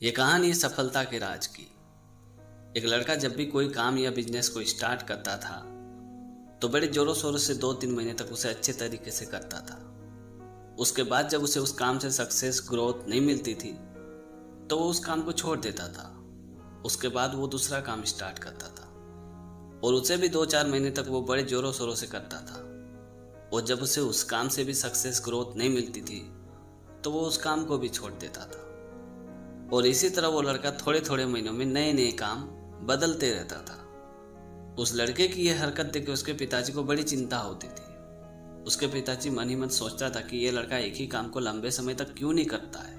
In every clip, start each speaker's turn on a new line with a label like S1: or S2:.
S1: ये कहानी है सफलता के राज की। एक लड़का जब भी कोई काम या बिजनेस को स्टार्ट करता था तो बड़े जोरों शोरों से 2-3 महीने तक उसे अच्छे तरीके से करता था। उसके बाद जब उसे उस काम से सक्सेस ग्रोथ नहीं मिलती थी तो वो उस काम को छोड़ देता था। उसके बाद वो दूसरा काम स्टार्ट करता था और उसे भी 2-4 महीने तक वो बड़े जोरों शोरों से करता था। और जब उसे उस काम से भी सक्सेस ग्रोथ नहीं मिलती थी तो वो उस काम को भी छोड़ देता था। और इसी तरह वो लड़का थोड़े थोड़े महीनों में नए नए काम बदलते रहता था। उस लड़के की यह हरकत देख के उसके पिताजी को बड़ी चिंता होती थी। उसके पिताजी मन ही मन सोचता था कि यह लड़का एक ही काम को लंबे समय तक क्यों नहीं करता है।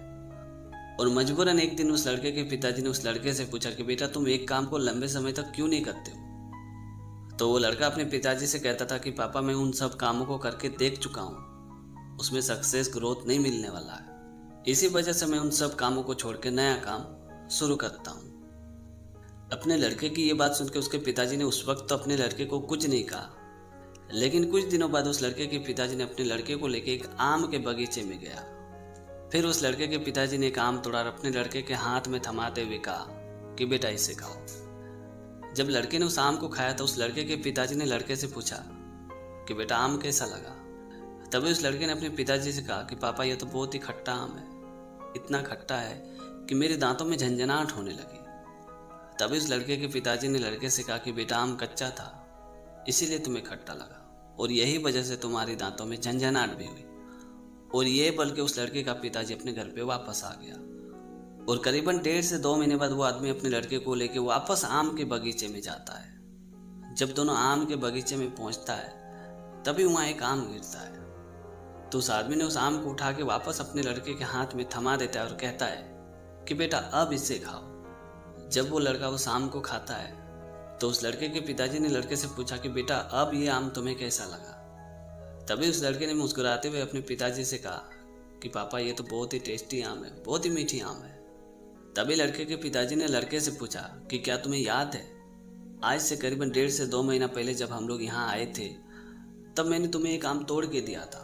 S1: और मजबूरन एक दिन उस लड़के के पिताजी ने उस लड़के से पूछा कि बेटा तुम एक काम को लंबे समय तक क्यों नहीं करते हो। तो वो लड़का अपने पिताजी से कहता था कि पापा मैं उन सब कामों को करके देख चुका हूँ, उसमें सक्सेस ग्रोथ नहीं मिलने वाला है, इसी वजह से मैं उन सब कामों को छोड़ के नया काम शुरू करता हूँ। अपने लड़के की ये बात सुनकर उसके पिताजी ने उस वक्त तो अपने लड़के को कुछ नहीं कहा, लेकिन कुछ दिनों बाद उस लड़के के पिताजी ने अपने लड़के को लेकर एक आम के बगीचे में गया। फिर उस लड़के के पिताजी ने एक आम तोड़ा और अपने लड़के के हाथ में थमाते हुए कहा कि बेटा इसे खाओ। जब लड़के ने उस आम को खाया तो उस लड़के के पिताजी ने लड़के से पूछा कि बेटा आम कैसा लगा। तभी उस लड़के ने अपने पिताजी से कहा कि पापा यह तो बहुत ही खट्टा आम है, इतना खट्टा है कि मेरे दांतों में झंझनाहट होने लगी। तभी उस लड़के के पिताजी ने लड़के से कहा कि बेटा आम कच्चा था इसीलिए तुम्हें खट्टा लगा और यही वजह से तुम्हारे दांतों में झंझनाहट भी हुई। और ये बोल के उस लड़के का पिताजी अपने घर पे वापस आ गया। और करीबन 1.5 से 2 महीने बाद वो आदमी अपने लड़के को लेके वापस आम के बगीचे में जाता है। जब दोनों आम के बगीचे में पहुंचता है तभी वहाँ एक आम गिरता है। तो उस आदमी ने उस आम को उठा के वापस अपने लड़के के हाथ में थमा देता है और कहता है कि बेटा अब इसे खाओ। जब वो लड़का उस आम को खाता है तो उस लड़के के पिताजी ने लड़के से पूछा कि बेटा अब ये आम तुम्हें कैसा लगा। तभी उस लड़के ने मुस्कुराते हुए अपने पिताजी से कहा कि पापा ये तो बहुत ही टेस्टी आम है, बहुत ही मीठी आम है। तभी लड़के के पिताजी ने लड़के से पूछा कि क्या तुम्हें याद है आज से करीबन 1.5 से 2 महीना पहले जब हम लोग यहाँ आए थे तब मैंने तुम्हें एक आम तोड़ के दिया था।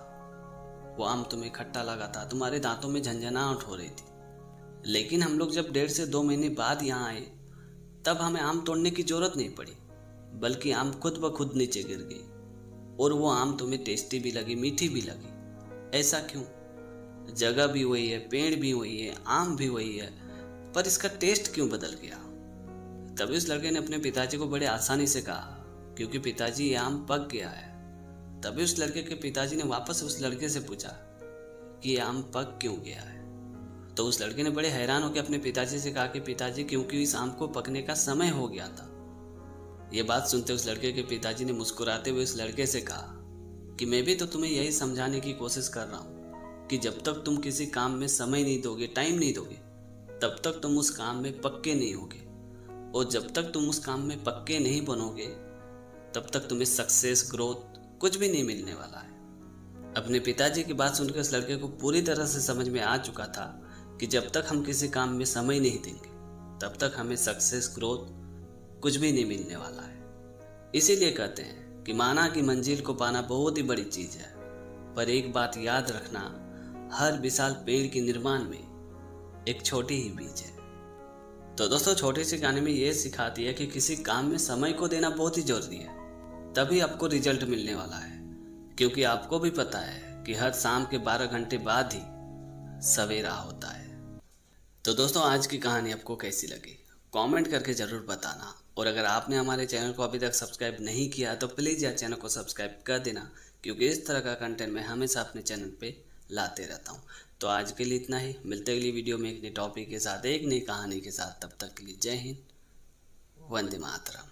S1: वो आम तुम्हें खट्टा लगा था, तुम्हारे दांतों में झंझनाहट हो रही थी, लेकिन हम लोग जब 1.5 से 2 महीने बाद यहाँ आए तब हमें आम तोड़ने की जरूरत नहीं पड़ी, बल्कि आम खुद ब खुद नीचे गिर गई और वो आम तुम्हें टेस्टी भी लगी, मीठी भी लगी। ऐसा क्यों? जगह भी वही है, पेड़ भी वही है, आम भी वही है, पर इसका टेस्ट क्यों बदल गया। तभी उस लड़के ने अपने पिताजी को बड़े आसानी से कहा क्योंकि पिताजी ये आम पक गया है। तभी उस लड़के के पिताजी ने वापस उस लड़के से पूछा कि ये आम पक क्यों गया है। तो उस लड़के ने बड़े हैरान होकर अपने पिताजी से कहा कि पिताजी क्योंकि इस आम को पकने का समय हो गया था। ये बात सुनते उस लड़के के पिताजी ने मुस्कुराते हुए उस लड़के से कहा कि मैं भी तो तुम्हें यही समझाने की कोशिश कर रहा हूँ कि जब तक तुम किसी काम में समय नहीं दोगे, टाइम नहीं दोगे, तब तक तुम उस काम में पक्के नहीं होगे। और जब तक तुम उस काम में पक्के नहीं बनोगे तब तक तुम्हें सक्सेस ग्रोथ कुछ भी नहीं मिलने वाला है। अपने पिताजी की बात सुनकर उस लड़के को पूरी तरह से समझ में आ चुका था कि जब तक हम किसी काम में समय नहीं देंगे तब तक हमें सक्सेस ग्रोथ कुछ भी नहीं मिलने वाला है। इसीलिए कहते हैं कि माना कि मंजिल को पाना बहुत ही बड़ी चीज है, पर एक बात याद रखना, हर विशाल पेड़ के निर्माण में एक छोटी ही बीज है। तो दोस्तों छोटी सी कहानी में ये सिखाती है कि किसी काम में समय को देना बहुत ही जरूरी है, तभी आपको रिजल्ट मिलने वाला है। क्योंकि आपको भी पता है कि हर शाम के 12 घंटे बाद ही सवेरा होता है। तो दोस्तों आज की कहानी आपको कैसी लगी कमेंट करके ज़रूर बताना। और अगर आपने हमारे चैनल को अभी तक सब्सक्राइब नहीं किया तो प्लीज़ यार चैनल को सब्सक्राइब कर देना, क्योंकि इस तरह का कंटेंट मैं हमेशा अपने चैनल पे लाते रहता हूँ। तो आज के लिए इतना ही, मिलते अगली वीडियो में एक नई टॉपिक के साथ, एक नई कहानी के साथ। तब तक के लिए जय हिंद, वंदे मातरम।